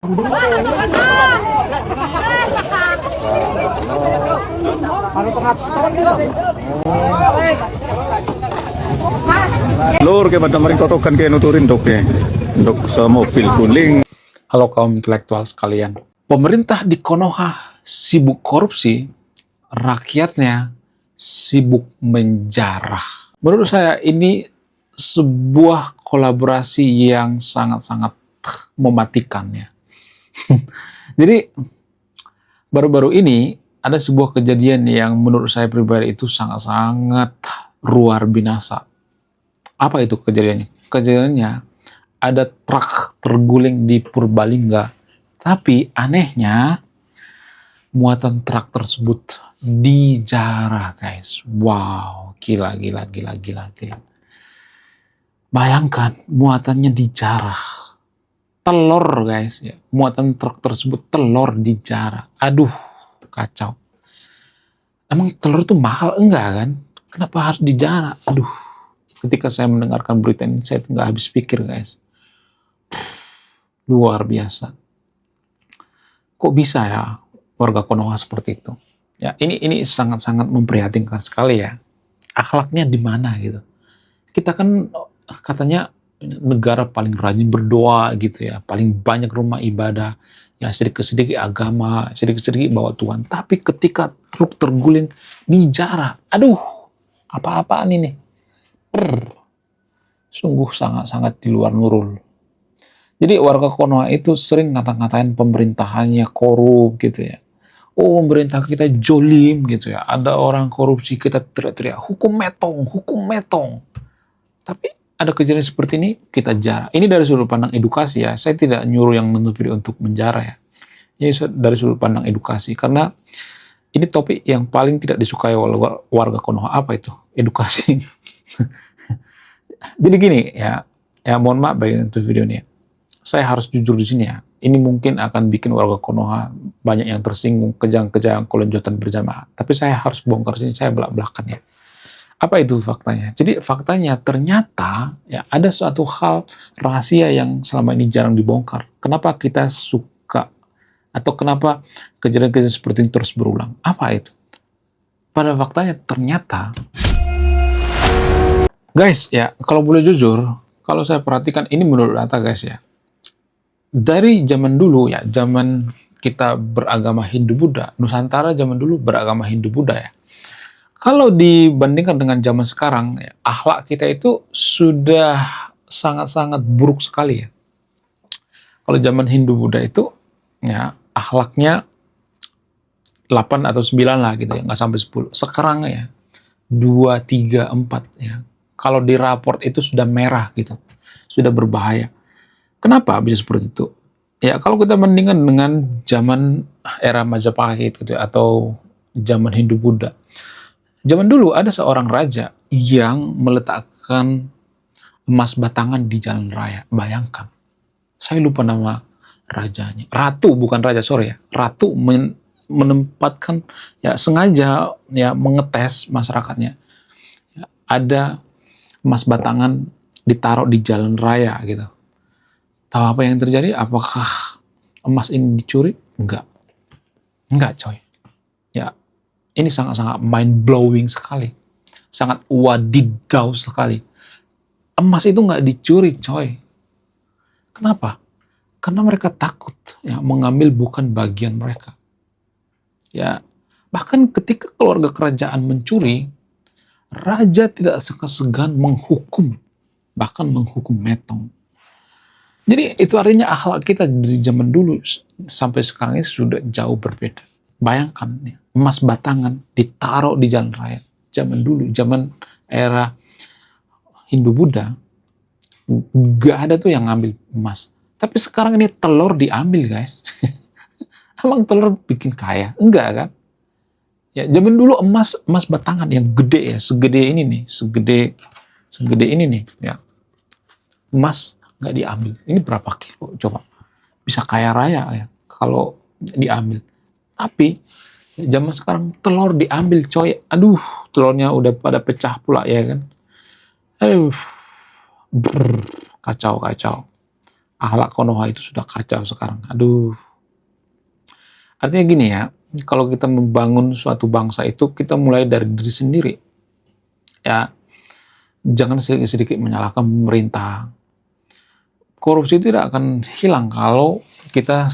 Lur ke pada mering totokan kayak nuturin dok ya. Dok semobil guling. Halo kaum intelektual sekalian. Pemerintah di Konoha sibuk korupsi, rakyatnya sibuk menjarah. Menurut saya ini sebuah kolaborasi yang sangat-sangat mematikan ya. Jadi baru-baru ini ada sebuah kejadian yang menurut saya pribadi itu sangat-sangat luar binasa. Apa itu kejadiannya? Kejadiannya ada truk terguling di Purbalingga, tapi anehnya muatan truk tersebut dijarah, guys. Wow, gila. Bayangkan muatannya dijarah. Telur, guys, ya. Muatan truk tersebut telur dijarah. Aduh, kacau. Emang telur itu mahal enggak kan? Kenapa harus dijarah? Aduh. Ketika saya mendengarkan berita ini, saya nggak habis pikir, guys. Luar biasa. Kok bisa ya warga Konoha seperti itu? Ya, ini sangat-sangat memprihatinkan sekali ya. Akhlaknya di mana gitu? Kita kan katanya negara paling rajin berdoa gitu ya, paling banyak rumah ibadah, ya sedikit-sedikit agama, sedikit-sedikit bawa Tuhan. Tapi ketika truk terguling dijarah, aduh, apa-apaan ini? Sungguh sangat-sangat di luar nurul. Jadi warga Konoha itu sering ngata-ngatain pemerintahannya korup gitu ya. Oh, pemerintah kita jolim gitu ya. Ada orang korupsi, kita teriak-teriak hukum metong, hukum metong. Tapi ada kejadian seperti ini kita jarah. Ini dari sudut pandang edukasi ya. Saya tidak nyuruh yang nonton video untuk menjarah ya. Ini dari sudut pandang edukasi karena ini topik yang paling tidak disukai oleh warga Konoha. Apa itu? Edukasi. Jadi gini ya mohon maaf bagi untuk video ini. Saya harus jujur di sini ya. Ini mungkin akan bikin warga Konoha banyak yang tersinggung, kejang-kejang, kelonjotan berjamaah. Tapi saya harus bongkar sini, saya belak-belakan ya. Apa itu faktanya? Jadi faktanya ternyata ya ada suatu hal rahasia yang selama ini jarang dibongkar. Kenapa kita suka atau kenapa kejadian-kejadian seperti ini terus berulang? Apa itu? Pada faktanya ternyata guys, ya, kalau boleh jujur, kalau saya perhatikan ini menurut data guys ya. Dari zaman dulu ya, zaman kita beragama Hindu-Buddha, Nusantara zaman dulu beragama Hindu-Buddha ya. Kalau dibandingkan dengan zaman sekarang, ya, akhlak kita itu sudah sangat-sangat buruk sekali ya. Kalau zaman Hindu-Buddha itu, ya, akhlaknya 8 atau 9 lah gitu ya, nggak sampai 10. Sekarang ya, 2, 3, 4 ya. Kalau di raport itu sudah merah gitu, sudah berbahaya. Kenapa bisa seperti itu? Ya kalau kita bandingkan dengan zaman era Majapahit gitu atau zaman Hindu-Buddha. Zaman dulu ada seorang raja yang meletakkan emas batangan di jalan raya. Bayangkan. Saya lupa nama rajanya. Ratu bukan raja, sorry ya. Ratu menempatkan ya sengaja ya mengetes masyarakatnya. Ya, ada emas batangan ditaruh di jalan raya gitu. Tahu apa yang terjadi? Apakah emas ini dicuri? Enggak coy. Ya, ini sangat-sangat mind blowing sekali, sangat wadidaw sekali. Emas itu nggak dicuri coy. Kenapa? Karena mereka takut ya mengambil bukan bagian mereka. Ya, bahkan ketika keluarga kerajaan mencuri, raja tidak segan-segan menghukum, bahkan menghukum metong. Jadi itu artinya akhlak kita dari zaman dulu sampai sekarang ini sudah jauh berbeda. Bayangkan ya, emas batangan ditaruh di jalan raya. Zaman dulu, zaman era Hindu-Buddha, gak ada tuh yang ngambil emas. Tapi sekarang ini telur diambil guys. Emang telur bikin kaya? Enggak kan? Ya, zaman dulu emas batangan yang gede ya, segede ini nih, segede ini nih, ya. Emas nggak diambil. Ini berapa kilo? Coba. Bisa kaya raya ya kalau diambil. Tapi zaman sekarang telur diambil coy. Aduh, telurnya udah pada pecah pula ya kan. Aduh. Kacau. Akhlak Konoha itu sudah kacau sekarang. Aduh. Artinya gini ya, kalau kita membangun suatu bangsa itu, kita mulai dari diri sendiri. Ya, jangan sedikit-sedikit menyalahkan pemerintah. Korupsi tidak akan hilang kalau kita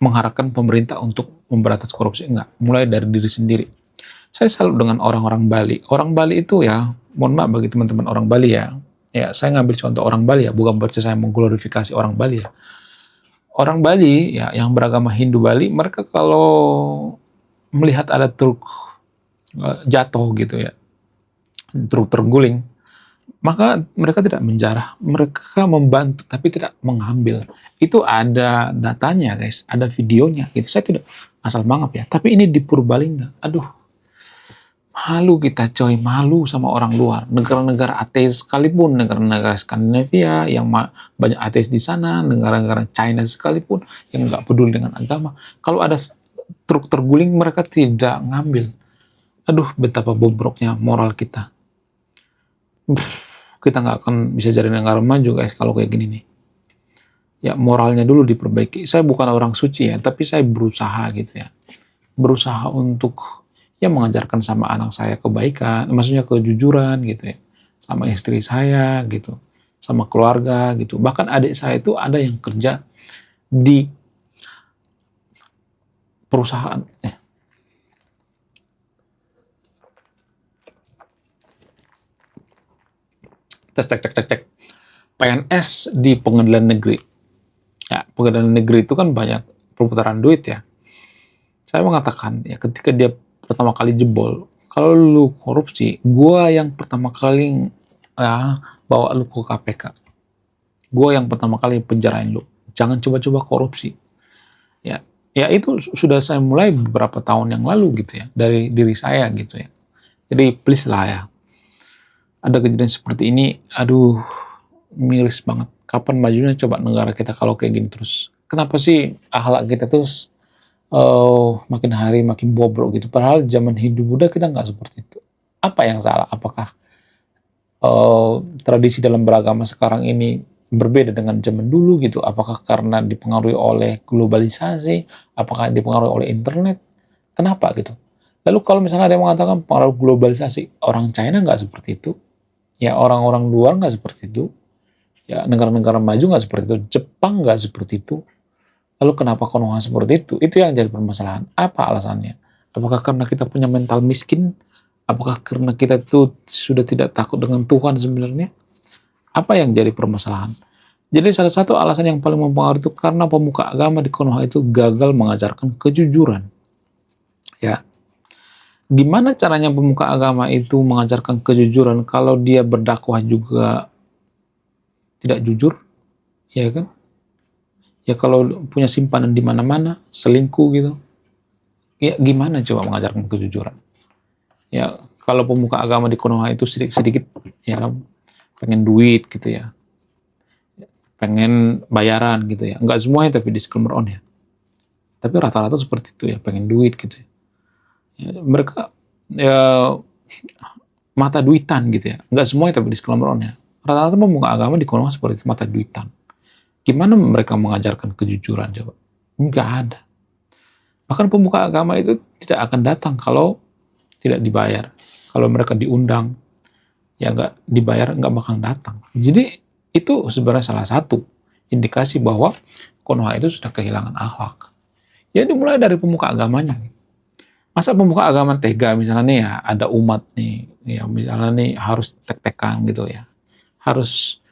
mengharapkan pemerintah untuk memberantas korupsi. Enggak, mulai dari diri sendiri. Saya salut dengan orang-orang Bali. Orang Bali itu ya, mohon maaf bagi teman-teman orang Bali ya. Ya, saya ngambil contoh orang Bali ya, bukan berarti saya mengglorifikasi orang Bali ya. Orang Bali ya yang beragama Hindu Bali, mereka kalau melihat ada truk jatuh gitu ya, truk terguling, maka mereka tidak menjarah, mereka membantu tapi tidak mengambil. Itu ada datanya guys, ada videonya gitu. Saya tidak asal mangap ya, tapi ini di Purbalingga. Aduh, malu kita coy, malu sama orang luar. Negara-negara ateis sekalipun, negara-negara Skandinavia yang banyak ateis di sana, negara-negara China sekalipun yang nggak peduli dengan agama. Kalau ada truk terguling, mereka tidak ngambil. Aduh, betapa bobroknya moral kita. Kita nggak akan bisa jadi negara maju guys kalau kayak gini nih. Ya moralnya dulu diperbaiki. Saya bukan orang suci ya, tapi saya berusaha gitu ya. Berusaha untuk ya mengajarkan sama anak saya kebaikan, maksudnya kejujuran gitu ya, sama istri saya gitu, sama keluarga gitu. Bahkan adik saya itu ada yang kerja di perusahaan, cek, PNS di pengadilan negeri. Ya, pengadilan negeri itu kan banyak perputaran duit ya. Saya mengatakan ya ketika dia pertama kali jebol, kalau lu korupsi, gua yang pertama kali ya, bawa lu ke KPK. Gua yang pertama kali penjarain lu. Jangan coba-coba korupsi. Ya, ya itu sudah saya mulai beberapa tahun yang lalu gitu ya, dari diri saya gitu ya. Jadi please lah ya. Ada kejadian seperti ini, aduh, miris banget. Kapan majunya coba negara kita kalau kayak gini terus? Kenapa sih akhlak kita terus makin hari makin bobrok gitu. Padahal zaman Hindu Buddha kita nggak seperti itu. Apa yang salah? Apakah tradisi dalam beragama sekarang ini berbeda dengan zaman dulu gitu? Apakah karena dipengaruhi oleh globalisasi? Apakah dipengaruhi oleh internet? Kenapa gitu? Lalu kalau misalnya ada yang mengatakan pengaruh globalisasi, orang China nggak seperti itu. Ya orang-orang luar nggak seperti itu. Ya negara-negara maju nggak seperti itu. Jepang nggak seperti itu. Lalu kenapa Konoha seperti itu? Itu yang jadi permasalahan. Apa alasannya? Apakah karena kita punya mental miskin? Apakah karena kita itu sudah tidak takut dengan Tuhan sebenarnya? Apa yang jadi permasalahan? Jadi salah satu alasan yang paling mempengaruhi itu karena pemuka agama di Konoha itu gagal mengajarkan kejujuran. Ya, gimana caranya pemuka agama itu mengajarkan kejujuran kalau dia berdakwah juga tidak jujur? Ya kan? Ya kalau punya simpanan di mana-mana, selingkuh gitu. Ya gimana coba mengajarkan kejujuran? Ya kalau pemuka agama di Konoha itu sedikit-sedikit ya pengen duit gitu ya. Pengen bayaran gitu ya. Enggak semuanya tapi disclaimer on ya. Tapi rata-rata seperti itu ya, pengen duit gitu ya. Ya, mereka ya mata duitan gitu ya. Enggak semuanya tapi disclaimer on ya. Rata-rata pemuka agama di Konoha seperti itu, mata duitan. Gimana mereka mengajarkan kejujuran coba? Enggak ada. Bahkan pemuka agama itu tidak akan datang kalau tidak dibayar. Kalau mereka diundang, ya nggak dibayar, nggak bakal datang. Jadi itu sebenarnya salah satu indikasi bahwa Konoha itu sudah kehilangan akhlak. Ya dimulai dari pemuka agamanya. Masa pemuka agama tega misalnya nih ya, ada umat nih, ya misalnya nih harus tek-tekan gitu ya. Harus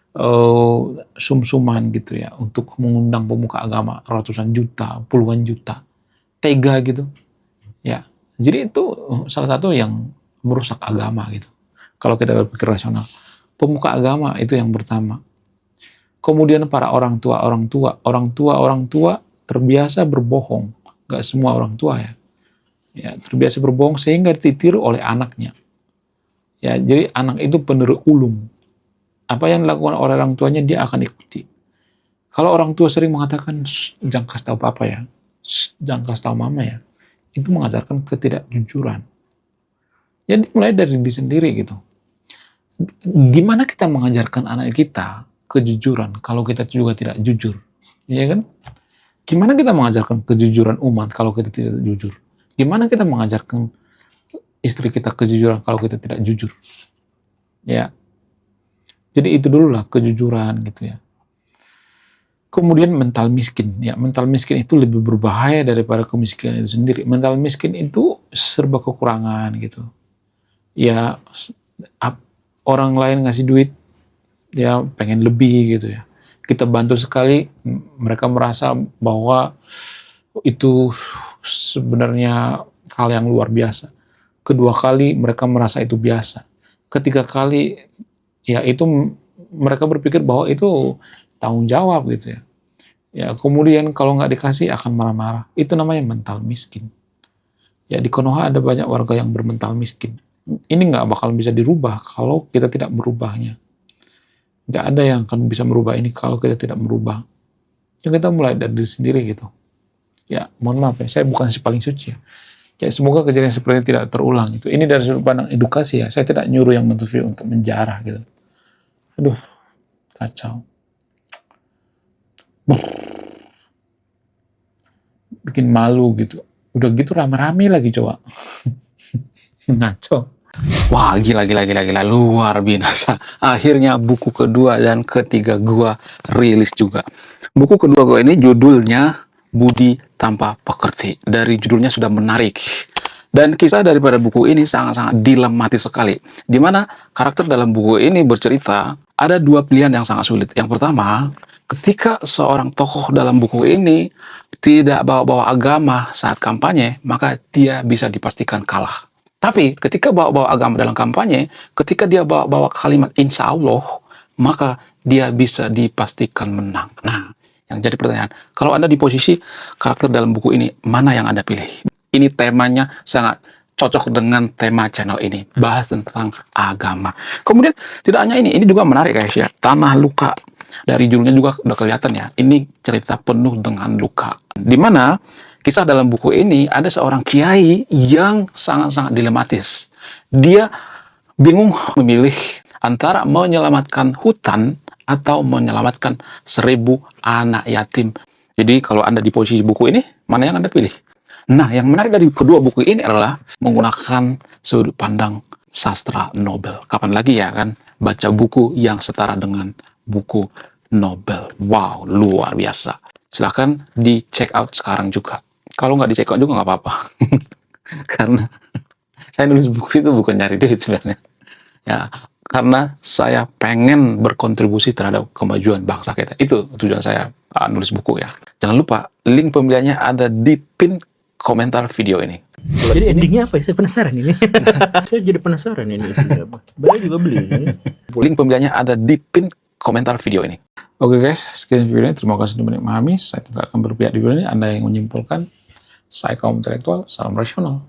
sum-suman gitu ya untuk mengundang pemuka agama ratusan juta, puluhan juta, tega gitu ya. Jadi itu salah satu yang merusak agama gitu. Kalau kita berpikir rasional, pemuka agama itu yang pertama. Kemudian para orang tua terbiasa berbohong. Gak semua orang tua ya. Ya terbiasa berbohong sehingga ditiru oleh anaknya. Ya jadi anak itu peniru ulung. Apa yang dilakukan oleh orang tuanya dia akan ikuti. Kalau orang tua sering mengatakan, jangan kasih tahu papa ya, jangan kasih tahu mama ya, itu mengajarkan ketidakjujuran. Jadi mulai dari diri sendiri gitu. Gimana kita mengajarkan anak kita kejujuran kalau kita juga tidak jujur? Iya kan? Gimana kita mengajarkan kejujuran umat kalau kita tidak jujur? Gimana kita mengajarkan istri kita kejujuran kalau kita tidak jujur? Ya, jadi itu dulu lah kejujuran gitu ya. Kemudian mental miskin, ya mental miskin itu lebih berbahaya daripada kemiskinan itu sendiri. Mental miskin itu serba kekurangan gitu. Ya orang lain ngasih duit, ya pengen lebih gitu ya. Kita bantu sekali, mereka merasa bahwa itu sebenarnya hal yang luar biasa. Kedua kali mereka merasa itu biasa. Ketiga kali ya itu mereka berpikir bahwa itu tanggung jawab gitu ya. Ya kemudian kalau nggak dikasih akan marah-marah. Itu namanya mental miskin. Ya di Konoha ada banyak warga yang bermental miskin. Ini nggak bakal bisa dirubah kalau kita tidak merubahnya. Nggak ada yang akan bisa merubah ini kalau kita tidak merubah. Ya kita mulai dari diri sendiri gitu. Ya mohon maaf ya, saya bukan si paling suci ya. Ya semoga kejadian seperti ini tidak terulang gitu. Ini dari sudut pandang edukasi ya. Saya tidak nyuruh yang nonton video untuk menjarah gitu. Aduh, kacau. Bikin malu gitu. Udah gitu rame-rame lagi coba. Ngaco. Wah, gila, luar biasa. Akhirnya buku kedua dan ketiga gua rilis juga. Buku kedua gua ini judulnya Budi Tanpa Pekerti. Dari judulnya sudah menarik. Dan kisah daripada buku ini sangat-sangat dilematis sekali. Di mana karakter dalam buku ini bercerita, ada dua pilihan yang sangat sulit. Yang pertama, ketika seorang tokoh dalam buku ini tidak bawa-bawa agama saat kampanye, maka dia bisa dipastikan kalah. Tapi ketika bawa-bawa agama dalam kampanye, ketika dia bawa-bawa kalimat insya Allah, maka dia bisa dipastikan menang. Nah, yang jadi pertanyaan, kalau Anda di posisi karakter dalam buku ini, mana yang Anda pilih? Ini temanya sangat cocok dengan tema channel ini, bahas tentang agama. Kemudian tidak hanya ini juga menarik guys ya, Tanah Luka. Dari judulnya juga udah kelihatan ya, ini cerita penuh dengan luka. Dimana kisah dalam buku ini ada seorang kiai yang sangat-sangat dilematis. Dia bingung memilih antara menyelamatkan hutan atau menyelamatkan 1000 anak yatim. Jadi kalau Anda di posisi buku ini, mana yang Anda pilih? Nah, yang menarik dari kedua buku ini adalah menggunakan sudut pandang sastra Nobel. Kapan lagi ya kan baca buku yang setara dengan buku Nobel. Wow, luar biasa. Silahkan di check out sekarang juga. Kalau nggak di check out juga nggak apa-apa. Karena saya nulis buku itu bukan nyari duit sebenarnya. Ya, karena saya pengen berkontribusi terhadap kemajuan bangsa kita. Itu tujuan saya nulis buku ya. Jangan lupa, link pembeliannya ada di pin komentar video ini. Jadi endingnya apa ya? Saya penasaran ini. Saya jadi penasaran ini isinya apa. Beliau juga beli. Link pembeliannya ada di pin komentar video ini. Oke guys, sekian video ini. Terima kasih sudah memahami. Saya tidak akan berpihak di video ini. Anda yang menyimpulkan. Saya kaum intelektual, salam rasional.